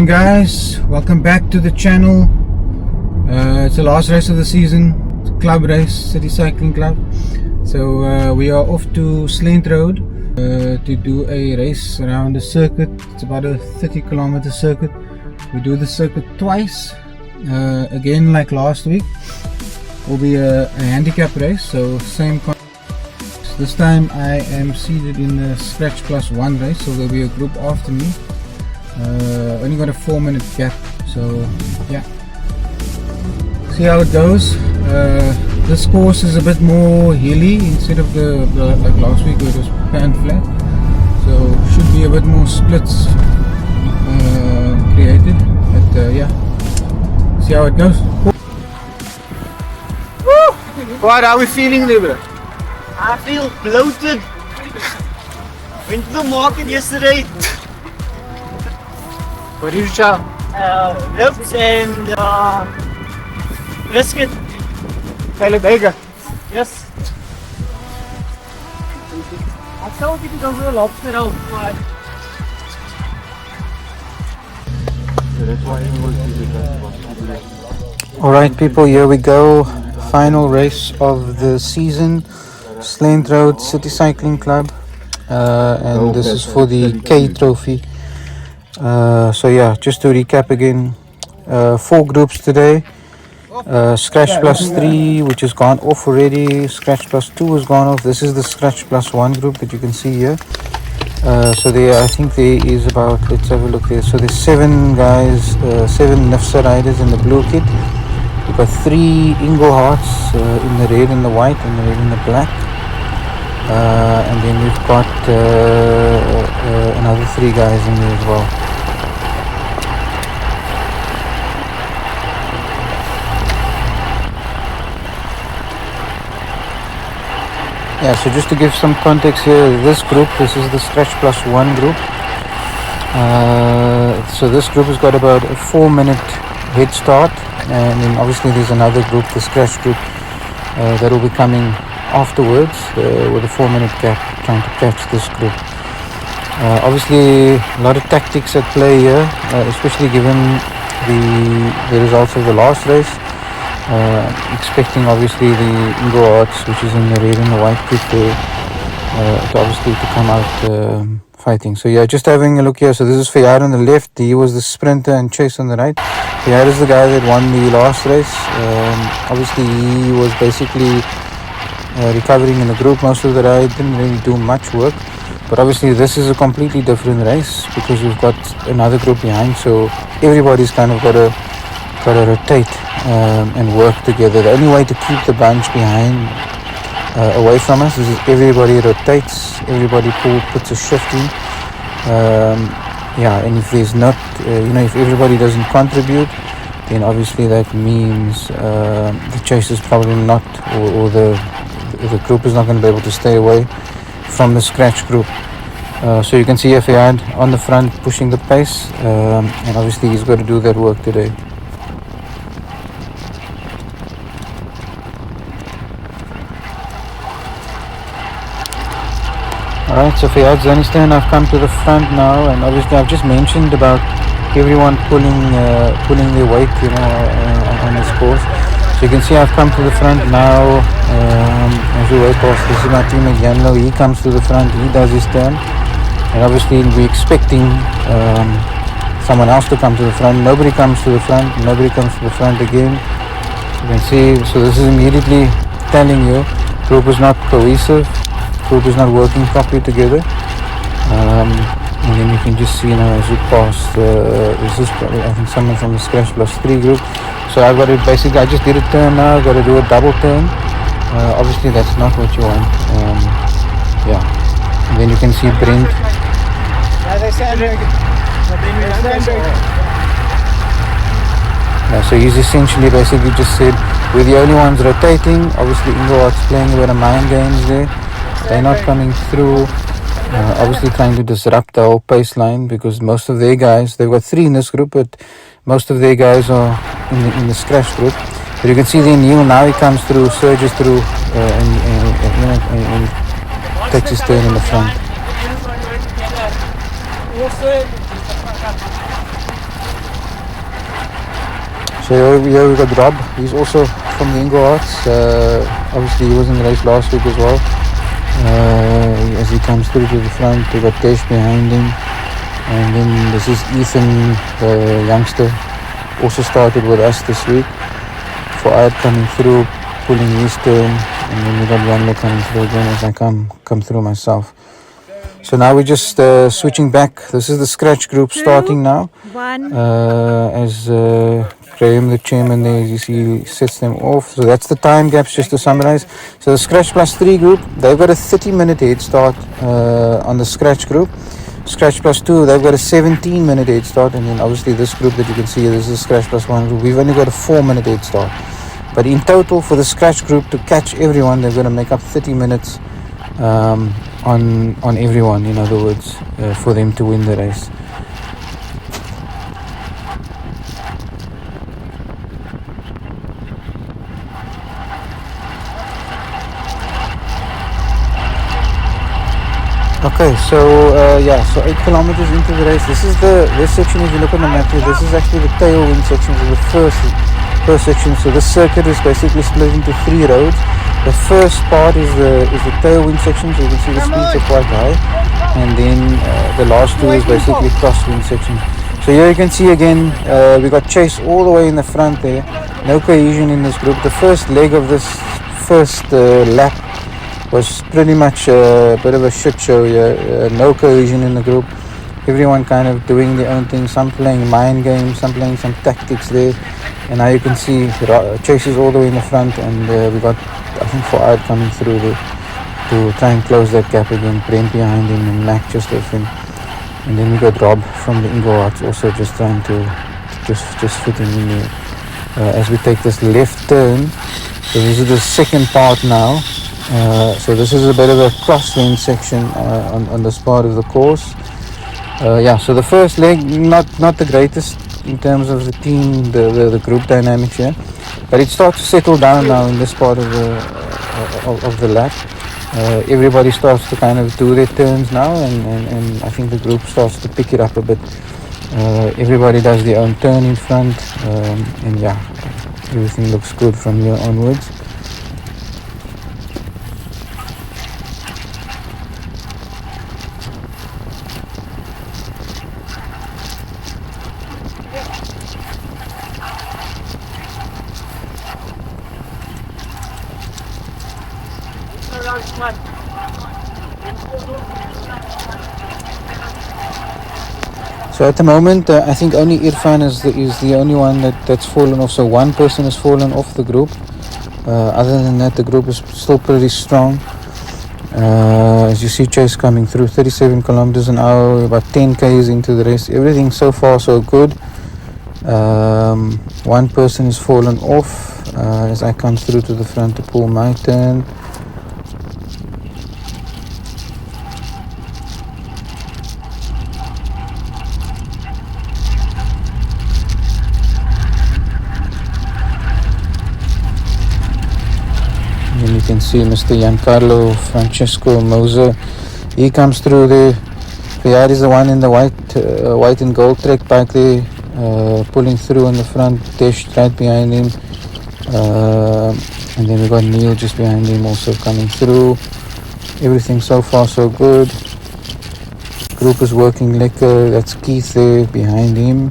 morning guys, welcome back to the channel. It's the last race of the season, club race, City Cycling Club. So we are off to Slent Road to do a race around the circuit. It's about a 30-kilometer circuit. We do the circuit twice, again like last week. Will be a handicap race, so same concept. This time I am seated in the Scratch Plus 1 race, so there'll be a group after me. Only got a 4-minute gap, so yeah, see how it goes. This course is a bit more hilly instead of the like last week where it was pan flat, so should be a bit more splits created, but yeah, see how it goes. Woo! What are we feeling, Libra? I feel bloated. Went to the market yesterday. What did you chow? Ribs and biscuit. Hele bacon. Yes. I thought we could go for a lobster out. Alright people, here we go. Final race of the season. Slent Road City Cycling Club, and this is for the K Trophy. So yeah, just to recap again, 4 groups today. Scratch Plus 3, which has gone off already. Scratch Plus 2 has gone off. This is the Scratch Plus 1 group that you can see here. So there, I think there is about, let's have a look there. So there's 7 guys, 7 Nifsa riders in the blue kit. We've got 3 Inglehearts in the red and the white, and the red and the black. And then we've got another 3 guys in there as well. Yeah, so just to give some context here, this group, this is the Scratch Plus 1 group. So this group has got about a 4-minute head start, and then obviously there's another group, the Scratch group, that will be coming afterwards with a 4-minute gap, trying to catch this group. Obviously a lot of tactics at play here, especially given the results of the last race. Expecting obviously the Inglehearts, which is in the red and the white kit there, to come out fighting. So yeah, just having a look here. So this is Fayad on the left. He was the sprinter, and Chase on the right. Fayad is the guy that won the last race. Obviously he was basically recovering in the group most of the ride, didn't really do much work. But obviously this is a completely different race because we've got another group behind, so everybody's kind of got to rotate and work together. The only way to keep the bunch behind away from us is if everybody rotates, everybody puts a shift in. Yeah, and if there's not, if everybody doesn't contribute, then obviously that means the chase is probably not, or the group is not going to be able to stay away from the Scratch group. So you can see Fayad on the front pushing the pace, and obviously he's got to do that work today. Alright, so Fayad's Zanistan, I've come to the front now, and obviously I've just mentioned about everyone pulling their weight, on this course. So you can see I've come to the front now. As we wait past, this is my teammate Janlo. He comes to the front, he does his turn, and obviously we're expecting someone else to come to the front. Nobody comes to the front, nobody comes to the front again. You can see, so this is immediately telling you group is not cohesive, group is not working properly together. And then you can just see now as you pass, this is probably, I think, someone from the Scratch Plus 3 group. So I've got to basically, I just did a turn now, I've got to do a double turn. Obviously that's not what you want. Yeah, and then you can see Brent. Yeah, so he's essentially basically just said we're the only ones rotating. Obviously Ingleheart's playing a bit of mind games there. They're not coming through, obviously trying to disrupt the whole pace line, because most of their guys, they've got 3 in this group, but most of their guys are in the Scratch group. But you can see then Neil, now he comes through, surges through, and takes his turn in the front. So here we got Rob. He's also from the Inglehearts. Obviously he was in the race last week as well. As he comes through to the front, we got Desh behind him. And then this is Ethan, the youngster, also started with us this week. Fuad coming through, pulling his turn, and then we got Yanlo coming through again as I come through myself. So now we're just switching back. This is the scratch group starting now. As Graham, the chairman there, as you see, sets them off. So that's the time gaps, just to summarize. So the scratch plus 3 group, they've got a 30-minute head start on the scratch group. Scratch plus 2, they've got a 17-minute head start, and then obviously this group that you can see, this is Scratch plus 1 group. We've only got a 4-minute head start. But in total, for the Scratch group to catch everyone, they're going to make up 30 minutes on everyone, in other words, for them to win the race. Okay, so so 8 kilometers into the race. This section. If you look on the map here, this is actually the tailwind section of the first section. So this circuit is basically split into 3 roads. The first part is the tailwind section, so you can see the speeds are quite high, and then the last 2 is basically crosswind section. So here you can see again, we got Chase all the way in the front there. No cohesion in this group. The first leg of this first lap was pretty much a bit of a shit show here. No cohesion in the group. Everyone kind of doing their own thing. Some playing mind games, some playing some tactics there. And now you can see Chase is all the way in the front, and we got, I think, Fuad coming through there to try and close that gap again. Brent behind him and Mac just off him. And then we got Rob from the Inglehearts also just trying to just fit him in there. As we take this left turn, so this is the second part now. So this is a bit of a crosswind section on this part of the course. So the first leg, not the greatest in terms of the team, the group dynamics here, but it starts to settle down now in this part of the lap. Everybody starts to kind of do their turns now, and I think the group starts to pick it up a bit. Everybody does their own turn in front, and everything looks good from here onwards. So at the moment, I think only Irfan is the only one that's fallen off. So one person has fallen off the group. Other than that, the group is still pretty strong. As you see, Chase coming through, 37 kilometers an hour, about 10 k's into the race. Everything so far so good. One person has fallen off as I come through to the front to pull my turn. And you can see Mr. Giancarlo Francesco Moser. He comes through there. Fiat is the one in the white and gold trek bike there, pulling through on the front. Desh right behind him. And then we got Neil just behind him also coming through. Everything so far so good. Group is working lekker. That's Keith there behind him.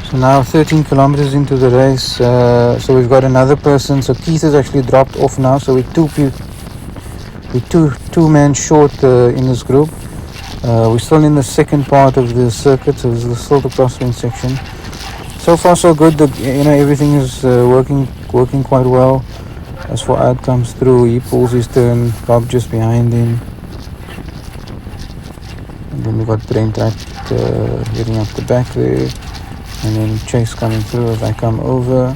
So now 13 kilometers into the race, so we've got another person. So Keith has actually dropped off now, so we're two men short in this group. We're still in the second part of the circuit, so this is still the crosswind section. So far so good. Everything is working quite well. As Fuad comes through, he pulls his turn. Rob just behind him, and then we got Brent heading up the back there. And then Chase coming through as I come over.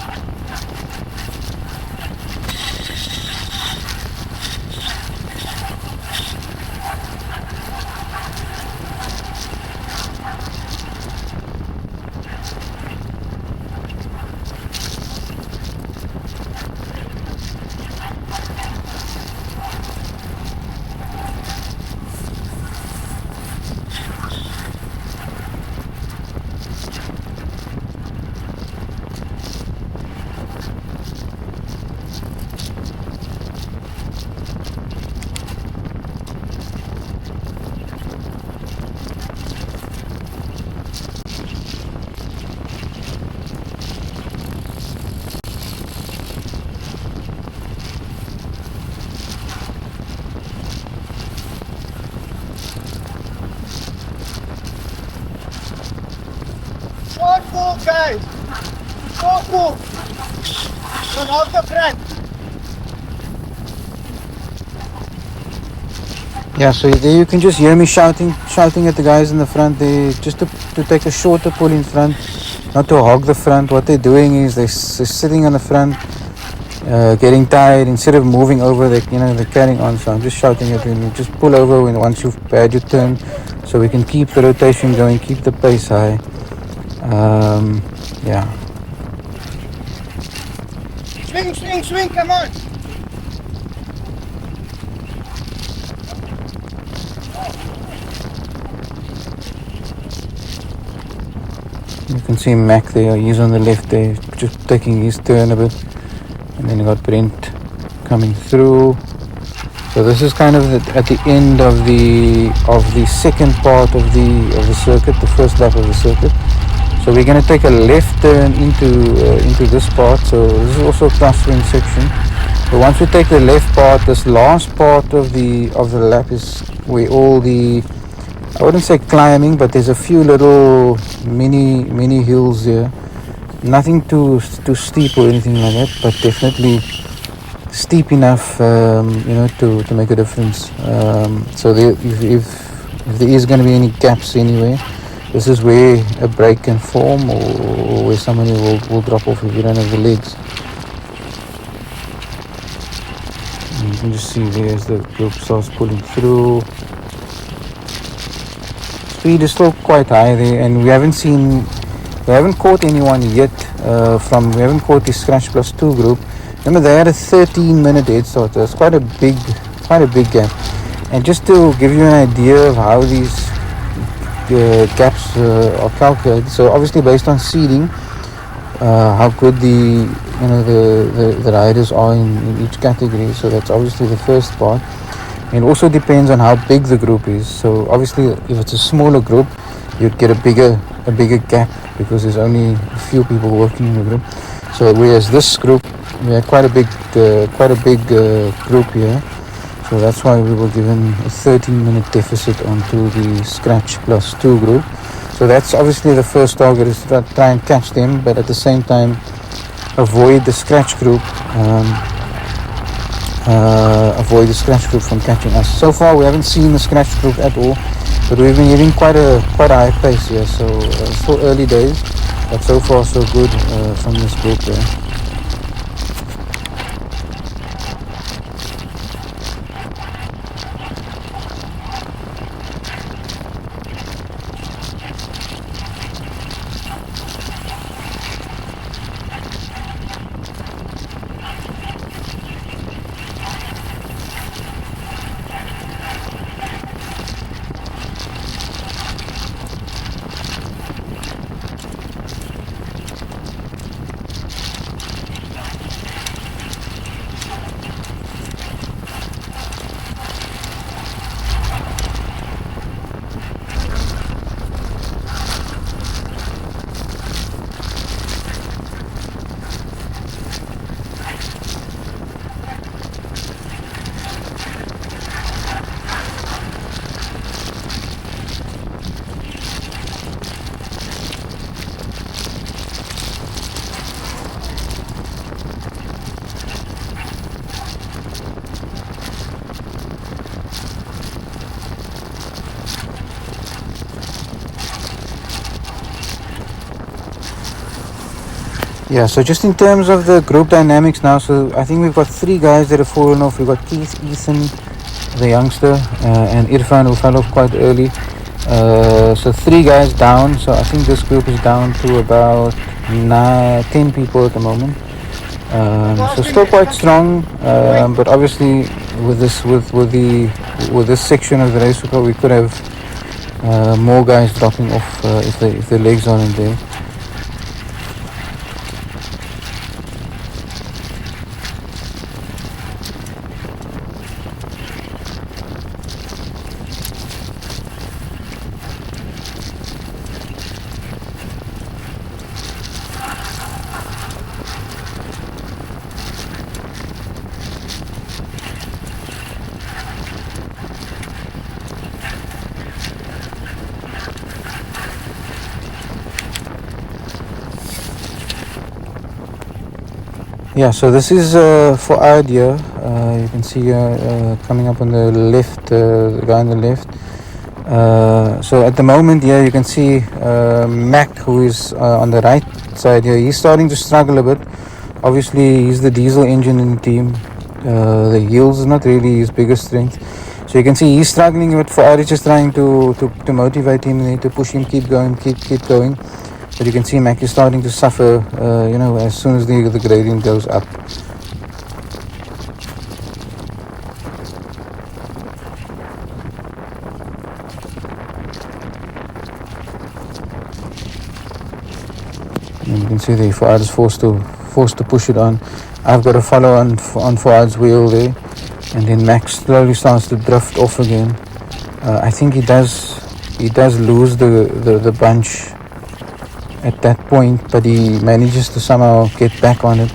guys. Coco. From off the front. Yeah, so there you can just hear me shouting at the guys in the front there, just to take a shorter pull in front, not to hog the front. What they're doing is they're sitting on the front, getting tired. Instead of moving over, they're carrying on. So I'm just shouting at them, just pull over once you've had your turn, so we can keep the rotation going, keep the pace high. Yeah. Swing, come on. You can see Mac there, he's on the left there, just taking his turn a bit. And then you got Brent coming through. So this is kind of at the end of the second part of the circuit, the first lap of the circuit. So we're going to take a left turn into this part. So this is also a clustering section. But once we take the left part, this last part of the lap is where all the, I wouldn't say climbing, but there's a few little mini hills there. Nothing too steep or anything like that, but definitely steep enough, to make a difference. So if there is going to be any gaps anywhere, this is where a break can form, or where somebody will drop off if you don't have the legs. And you can just see there as the group starts pulling through. Speed is still quite high there, and we haven't caught anyone yet. We haven't caught the Scratch Plus 2 group. Remember, they had a 13-minute head start. That's quite a big gap. And just to give you an idea of how these gaps are calculated, so obviously based on seeding, how good the riders are in each category. So that's obviously the first part. And it also depends on how big the group is. So obviously, if it's a smaller group, you'd get a bigger gap because there's only a few people working in the group. So whereas this group, we had quite a big group here. So that's why we were given a 13-minute deficit onto the Scratch Plus 2 group. So that's obviously the first target, is to try and catch them, but at the same time avoid the Scratch group. Avoid the Scratch group from catching us. So far we haven't seen the Scratch group at all, but we've been getting quite a high pace here. So still early days, but so far so good from this group there. Yeah, so just in terms of the group dynamics now, so I think we've got 3 guys that have fallen off. We've got Keith, Ethan, the youngster, and Irfan, who fell off quite early. So 3 guys down. So I think this group is down to about 10 people at the moment. So still quite strong, but obviously with this section of the race, we could have more guys dropping off if the legs aren't there. Yeah, so this is for Idea. You can see coming up on the left, the guy on the left. So at the moment, yeah, you can see Mac, who is on the right side here. He's starting to struggle a bit. Obviously, he's the diesel engine in the team. The heels is not really his biggest strength. So you can see he's struggling a bit. For is just trying to motivate him and to push him, keep going, keep going. But you can see Mac is starting to suffer, as soon as the gradient goes up. And you can see there, Fuad is forced to push it on. I've got to follow on Fuad's wheel there, and then Max slowly starts to drift off again. I think he does lose the bunch at that point, but he manages to somehow get back on it.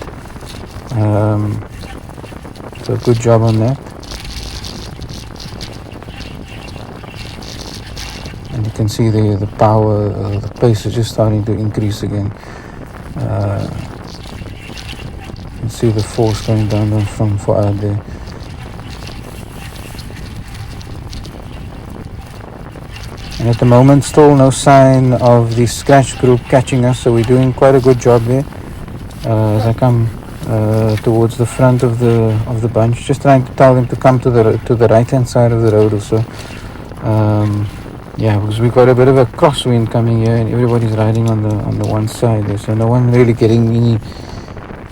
So good job on that. And you can see the power, the pace is just starting to increase again. You can see the force going down from Fuad there. And at the moment, still no sign of the scratch group catching us, so we're doing quite a good job there. As I come towards the front of the bunch, just trying to tell them to come to the right hand side of the road also. Because we've got a bit of a crosswind coming here, and everybody's riding on the one side there, so no one really getting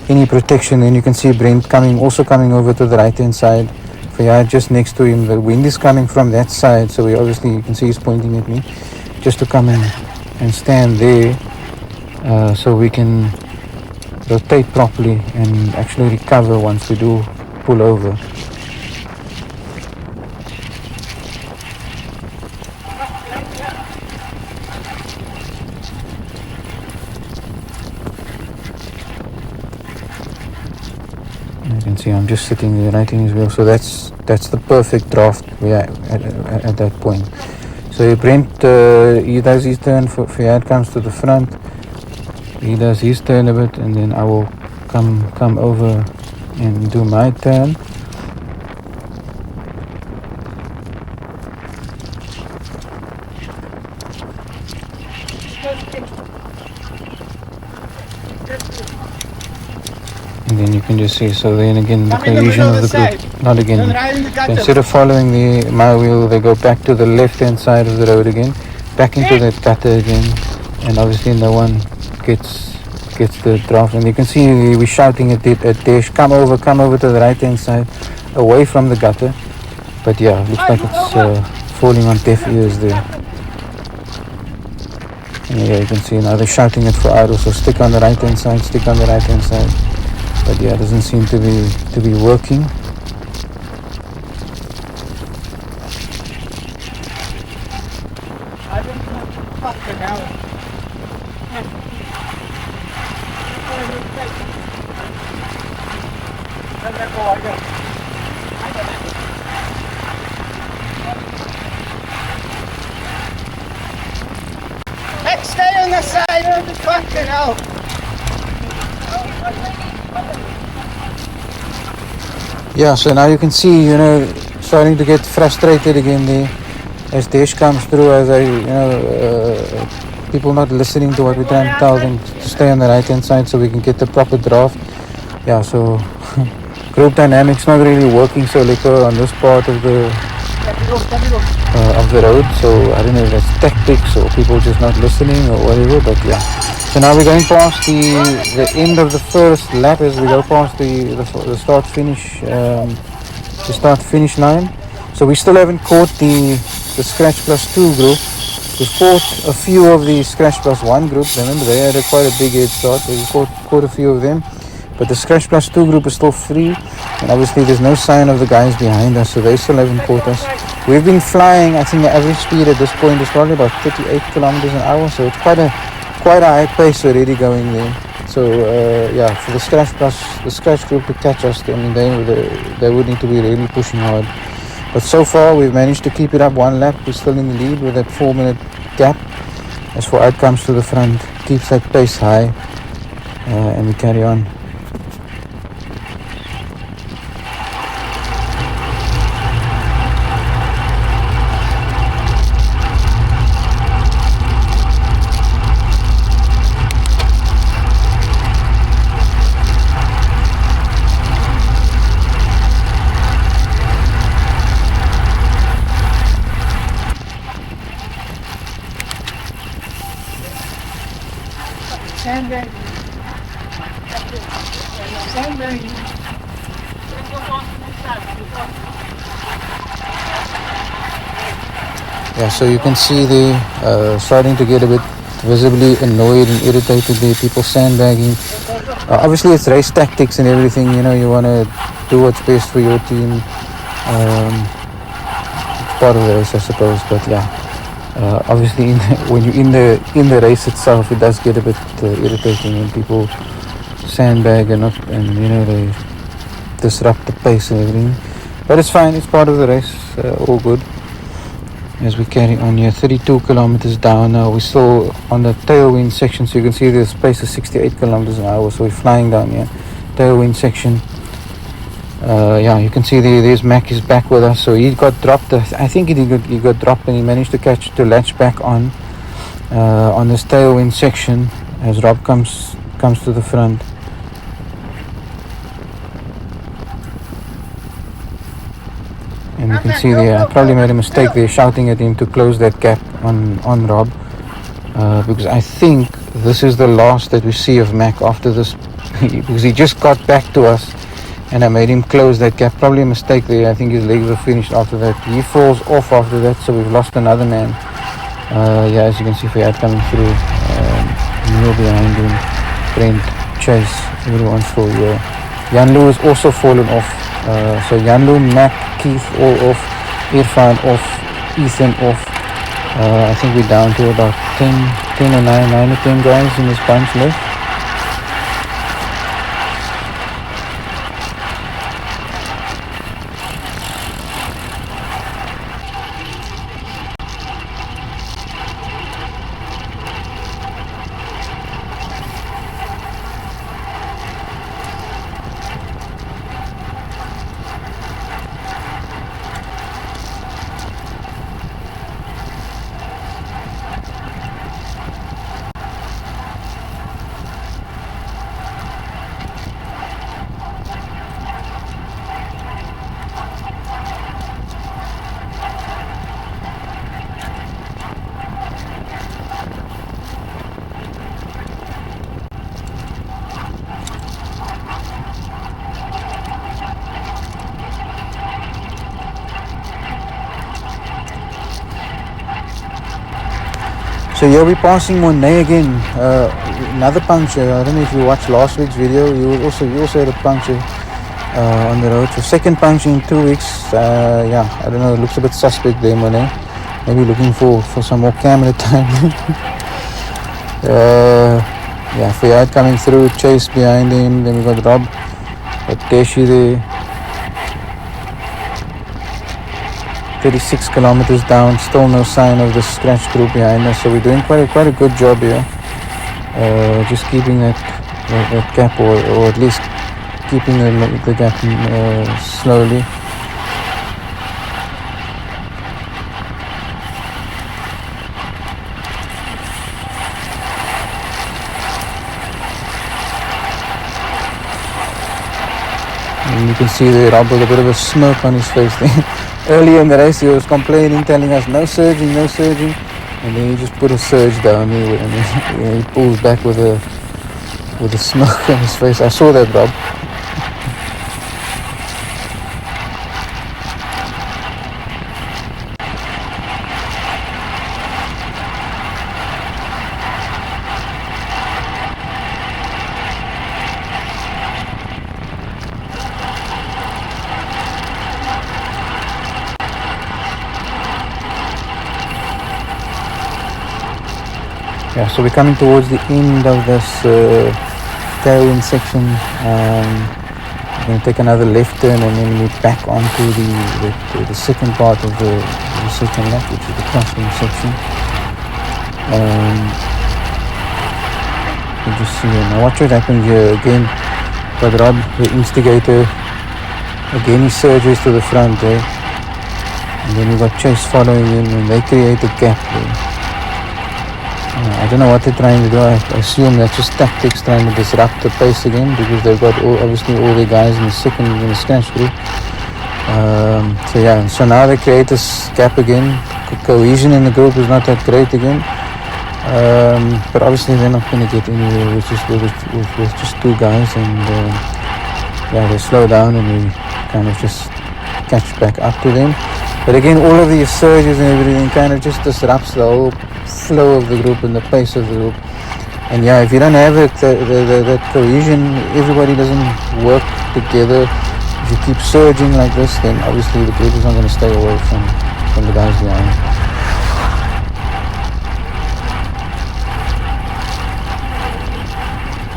any protection. Then you can see Brent coming over to the right hand side. Yeah, just next to him. The wind is coming from that side, so you can see he's pointing at me, just to come in and stand there, so we can rotate properly and actually recover once we do pull over. You can see I'm just sitting there writing his wheel, so that's the perfect draft we are at that point. So Brent, he does his turn, Fiat comes to the front, he does his turn a bit, and then I will come over and do my turn. And then you can just see, so then again the cohesion of the group, not again, so instead of following my wheel, they go back to the left hand side of the road again, back into that gutter again, and obviously no one gets the draft. And you can see we're shouting at Desh, come over to the right hand side, away from the gutter. But yeah, looks like it's falling on deaf ears there. And yeah, you can see now they're shouting it for idle, so stick on the right hand side, but yeah, it doesn't seem to be working. Let's stay on the side of the fucking hell. Yeah, so now you can see, starting to get frustrated again there as Desh comes through, as people not listening to what we're trying to tell them to stay on the right hand side so we can get the proper draft. Yeah, so group dynamics not really working so little on this part of the road, so I don't know if that's tactics or people just not listening or whatever, but yeah. So now we're going past the end of the first lap as we go past the start finish line. So we still haven't caught the Scratch Plus 2 group. We've caught a few of the Scratch Plus 1 group. Remember, they had quite a big head start. We caught a few of them. But the Scratch Plus 2 group is still free. And obviously there's no sign of the guys behind us, so they still haven't caught us. We've been flying, I think the average speed at this point is probably about 38 kilometers an hour. So it's quite a high pace already going there. So for the Scratch group to catch us, I mean, they would need to be really pushing hard. But so far we've managed to keep it up one lap. We're still in the lead with that 4-minute gap. As Fuad comes to the front, keeps that pace high, and we carry on. Yeah, so you can see they starting to get a bit visibly annoyed and irritated there, people sandbagging. Obviously it's race tactics and everything, you know, you want to do what's best for your team. It's part of the race, I suppose, but yeah, obviously when you're in the race itself, it does get a bit irritating when people sandbag and you know, they disrupt the pace and everything, but it's fine, it's part of the race. All good. As we carry on here, 32 kilometers down now. We're still on the tailwind section, so you can see the pace is 68 kilometers an hour, so we're flying down here. Tailwind section. Yeah, you can see there's Mac is back with us, so he got dropped. I think he got dropped, and he managed to latch back on this tailwind section as Rob comes to the front. And you can see there, I probably made a mistake there shouting at him to close that gap on Rob, because I think this is the last that we see of Mac after this, because he just got back to us and I made him close that gap. Probably a mistake there. I think his legs were finished after that. He falls off after that, so we've lost another man. Yeah, as you can see, Fayad coming through, Neil behind him, Brent, Chase, everyone still here. Janlu has also fallen off. So Janlu, Mac, Keith all off, Irfan off, Ethan off. I think we're down to about 10 or 9 or 10 guys in this bunch left. So here we're passing Monet again, another puncture. I don't know if you watched last week's video, you also had a puncture on the road. So second puncture in 2 weeks. Yeah, I don't know, it looks a bit suspect there, Monet. Maybe looking for some more camera time. Yeah, Fayad coming through, Chase behind him, then we got Rob, got Deshi there. 36 kilometers down, still no sign of the scratch group behind us, so we're doing quite a good job here, just keeping that gap, or at least keeping the gap slowly. And you can see the Rob with a bit of a smirk on his face there. Earlier in the race he was complaining, telling us no surging, and then he just put a surge down here, and he pulls back with a smirk on his face. I saw that, Rob. Yeah, so we're coming towards the end of this tailwind section. We're going to take another left turn and then we're back onto the second part of the second lap, which is the crossing section. You can just see here. Now watch what happens here again. But Rob, the instigator, again he surges to the front there. And then we've got Chase following him, and they create a gap there. I don't know what they're trying to do. I assume that's just tactics, trying to disrupt the pace again, because they've got obviously all their guys in the scratch group. So yeah, so now they create this gap again. Cohesion in the group is not that great again, but obviously they're not going to get anywhere with just two guys, and yeah, they slow down and kind of just catch back up to them. But again, all of these surges and everything kind of just disrupts the whole flow of the group and the pace of the group. And yeah, if you don't have that cohesion, everybody doesn't work together. If you keep surging like this, then obviously the group is not going to stay away from the guys behind.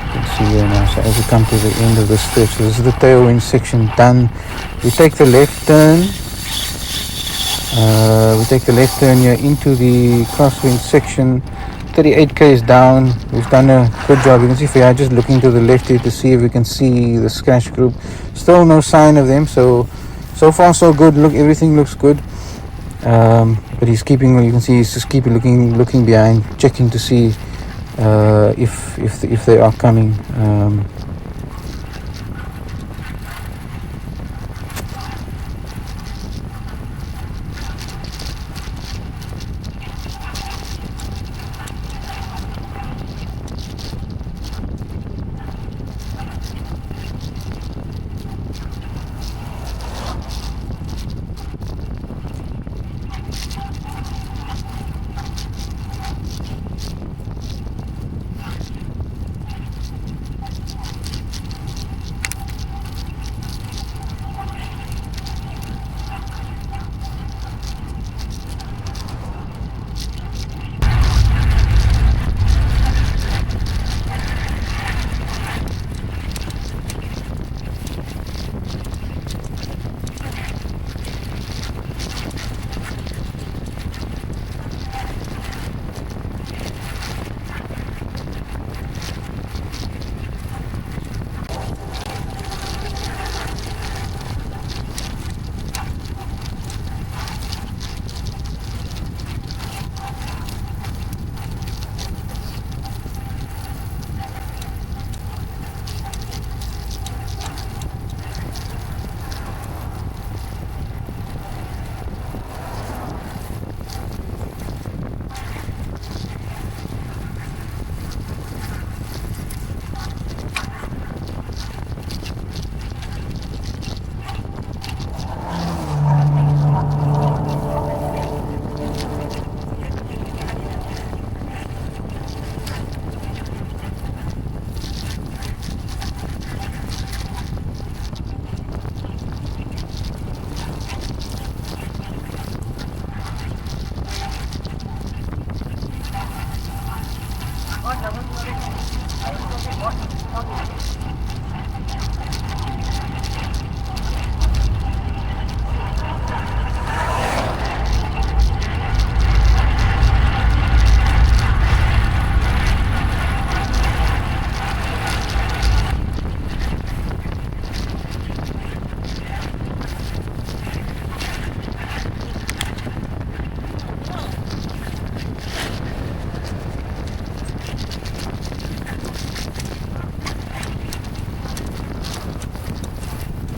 You can see here now, so as we come to the end of the stretch, so this is the tailwind section done. We take the left turn. We take the left turn here into the crosswind section. 38 k's down. We've done a good job. You can see if we are just looking to the left here to see if we can see the scratch group. Still no sign of them, so far so good. Look, everything looks good. But he's keeping, you can see he's just keeping looking behind, checking to see if they are coming.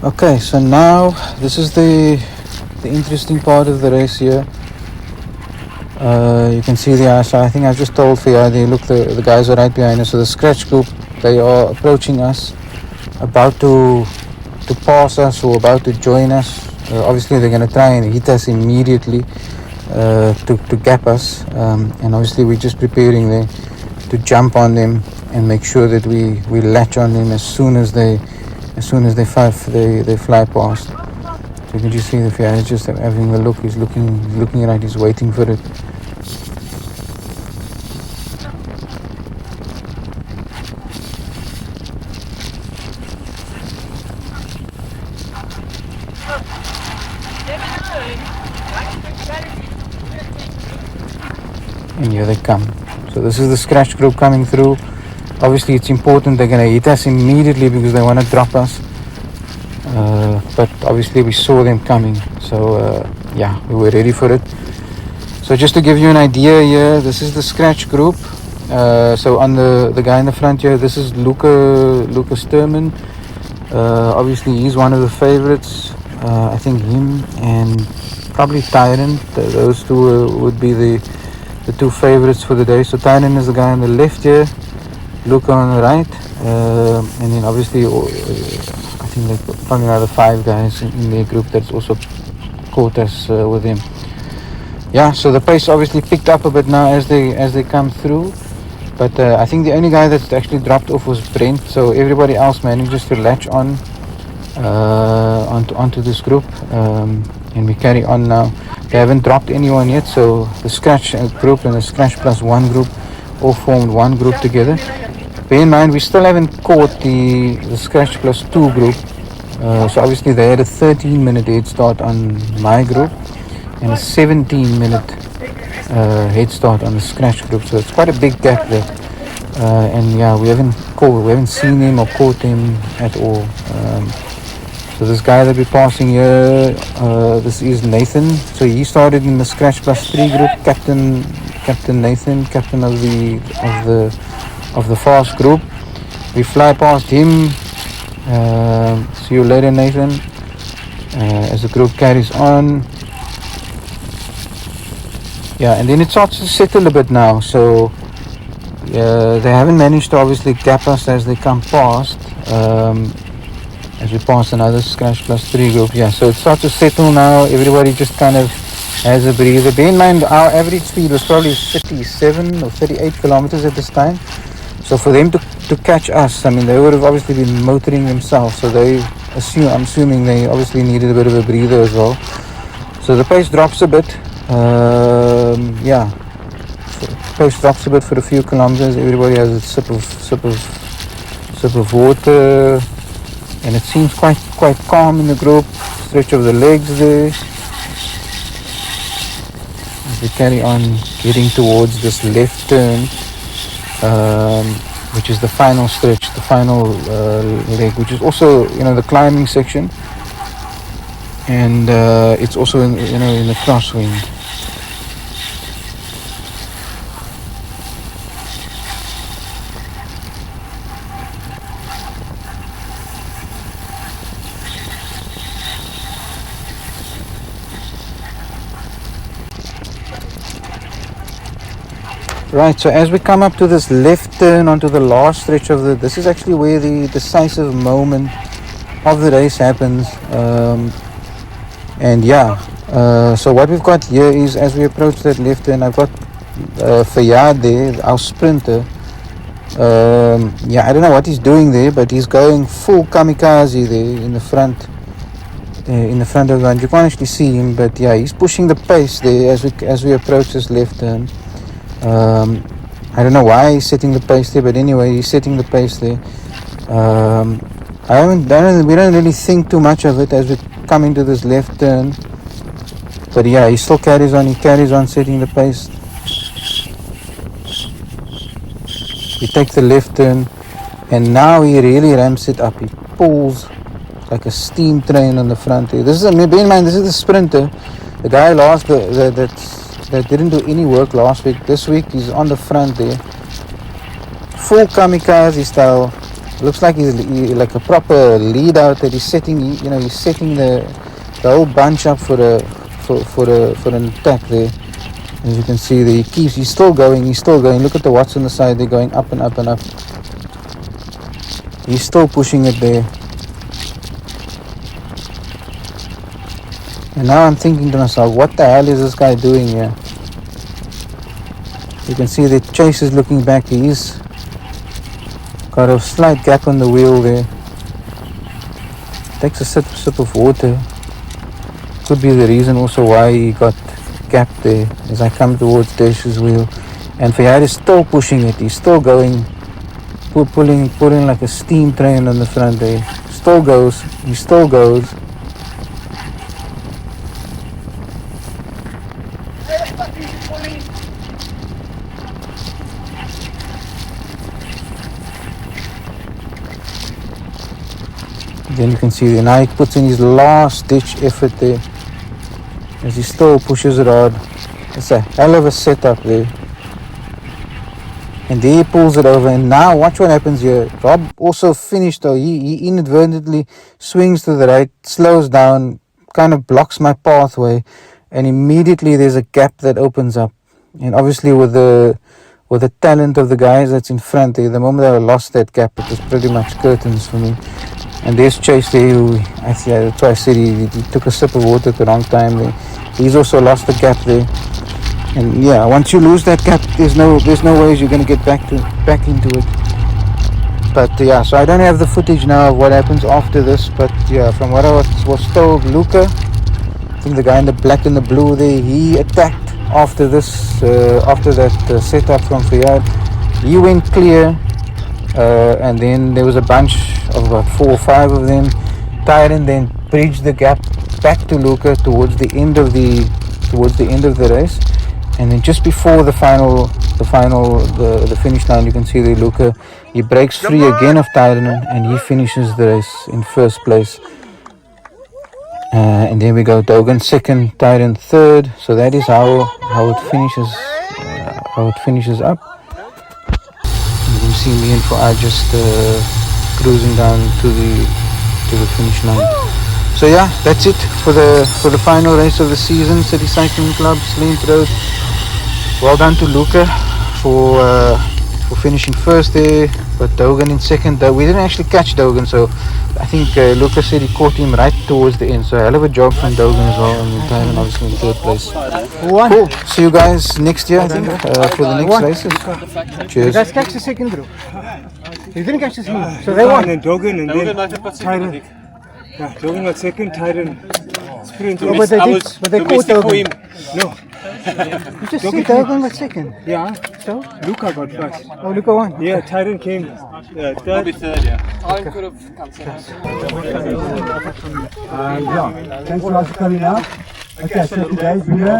Okay, so now this is the interesting part of the race here. You can see the ISI. I think I just told Theo, look, the guys are right behind us. So the scratch group, they are approaching us, about to pass us or about to join us. Obviously they're going to try and hit us immediately to gap us, and obviously we're just preparing there to jump on them and make sure that we latch on them as soon as they fly past. So you can just see the guy is just having a look. He's looking right. He's waiting for it. And here they come. So this is the scratch group coming through. Obviously it's important, they're going to hit us immediately because they want to drop us. But obviously we saw them coming. So yeah, we were ready for it. So just to give you an idea here, this is the scratch group. So on the guy in the front here, this is Luca Sturman. Obviously he's one of the favorites. I think him and probably Tyrant, those two would be the two favorites for the day. So Tyrant is the guy on the left here, Luca on the right, and then obviously I think there's probably another 5 guys in their group that's also caught us with him. Yeah, so the pace obviously picked up a bit now as they come through, but I think the only guy that's actually dropped off was Brent, so everybody else manages to latch on onto this group, and we carry on now. They haven't dropped anyone yet, so the Scratch group and the Scratch plus 1 group all formed one group together. Bear in mind, we still haven't caught the Scratch plus 2 group, so obviously they had a 13-minute head start on my group and a 17-minute head start on the Scratch group, so it's quite a big gap there. And yeah, we haven't seen him or caught him at all. So this guy that we're passing here, this is Nathan. So he started in the Scratch plus 3 group, Captain Nathan, captain of the fast group. We fly past him. See you later, Nathan. As the group carries on. Yeah, and then it starts to settle a bit now. So they haven't managed to obviously gap us as they come past. As we pass another Scratch plus 3 group. Yeah, so it starts to settle now. Everybody just kind of has a breather. Bear in mind, our average speed was probably 37 or 38 kilometers at this time. So for them to catch us, I mean, they would have obviously been motoring themselves. So I'm assuming they obviously needed a bit of a breather as well. So the pace drops a bit. Yeah, so the pace drops a bit for a few kilometers. Everybody has a sip of water. And it seems quite calm in the group. Stretch of the legs there. As we carry on getting towards this left turn, which is the final stretch, the final leg, which is also, the climbing section, and it's also in the crosswind. Right, so as we come up to this left turn onto the last stretch of this is actually where the decisive moment of the race happens. And yeah, so what we've got here is, as we approach that left turn, I've got Fayyad there, our sprinter. Yeah, I don't know what he's doing there, but he's going full kamikaze there in the front. In the front of the run. You can't actually see him, but yeah, he's pushing the pace there as we approach this left turn. I don't know why he's setting the pace there, but anyway, he's setting the pace there. We don't really think too much of it as we come into this left turn, but yeah, he still carries on setting the pace. We take the left turn, and now he really ramps it up. He pulls like a steam train on the front there. Bear in mind, this is the sprinter, the guy that didn't do any work last week. This week he's on the front there, full kamikaze style. Looks like he's like a proper lead out that he's setting. He's setting the whole bunch up for an attack there. As you can see there, he's still going. Look at the watts on the side, they're going up and up and up. He's still pushing it there. And now I'm thinking to myself, what the hell is this guy doing here? You can see the Chase is looking back. He's got a slight gap on the wheel there. Takes a sip of water. Could be the reason also why he got gapped there as I come towards Desh's wheel. And Fayyad is still pushing it. He's still going, pulling like a steam train on the front there. He still goes. Then you can see the Nike puts in his last ditch effort there as he still pushes it hard. It's a hell of a setup there. And there he pulls it over, and now watch what happens here. Rob also finished though. He inadvertently swings to the right, slows down, kind of blocks my pathway, and immediately there's a gap that opens up. And obviously with the talent of the guys that's in front there, the moment I lost that gap, it was pretty much curtains for me. And there's Chase there, who that's why I said he took a sip of water at the wrong time there. He's also lost the gap there. And yeah, once you lose that gap, there's no ways you're going to get back into it. But yeah, so I don't have the footage now of what happens after this. But yeah, from what I was told, Luca, I think the guy in the black and the blue there, he attacked after this, after that setup from Fiat. He went clear, and then there was a bunch of about 4 or 5 of them. Tyron then bridged the gap back to Luca towards the end of the race, and then just before the finish line, you can see the Luca, he breaks free again of Tyron, and he finishes the race in first place. And then we go Dogan second, Tyron third. So that is how it finishes up. You can see me and Fuad just cruising down to the finish line. So yeah, that's it for the final race of the season. City Cycling Club, Slent Road. Well done to Luca for finishing first there, but Dogan in second. We didn't actually catch Dogan, so I think Luca said he caught him right towards the end. So hell of a job from Dogan as well, and Tyron obviously in third place. Cool. See you guys next year, I think, for the next races. Cheers. You guys catch the second group. You didn't catch the second, so they won. And Dogan and then Tyron. Yeah, Dogan got second, Tyron sprinted. Oh, but they caught Dogan. No. You just said Dogan got second. Yeah. So? Luca got first. Oh, Luca won. Yeah, Tyron came third. Maybe third, yeah. I could have Yeah, thanks for coming out. Okay, so today's video,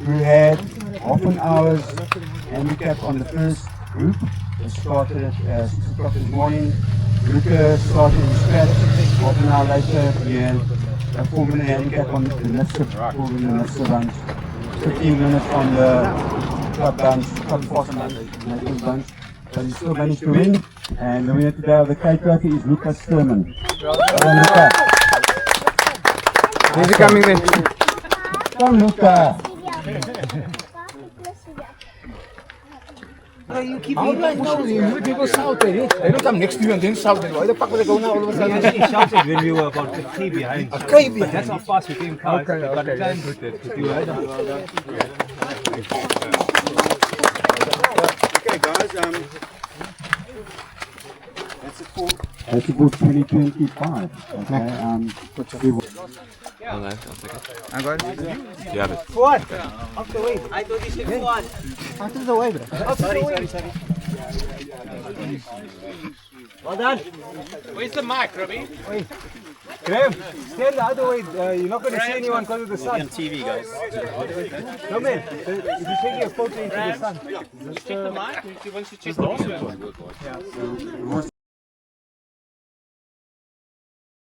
we had half an hour's handicap on the first group. It started at 6 o'clock this morning. Luca started in scratch. Half an hour later, we had a 4-minute handicap on the Mister bunch. 15 minutes on the club bunch, club bunch. But he still managed to win. And the winner today of the K Trophy is Lucas Sturman. Luca. Where's he coming then? Come, Luca. You keep pushing people shout at it. They don't come next to you and then shout. Why the fuck would they go now all of a sudden? He shouted when we were about a K behind. A K behind. But that's how fast we came past. Okay. Okay, guys, That's a good 2025. Okay, I'll take it. I got it. You have it. What? Off the way. I thought you said one. Out of the way, bro. Sorry. Well done. Where's the mic, Robbie? Graham, stand the other way. You're not going to see anyone because of the sun. On TV, guys. No, man. If you take your photo into the sun. Check the mic. Once you check the mic.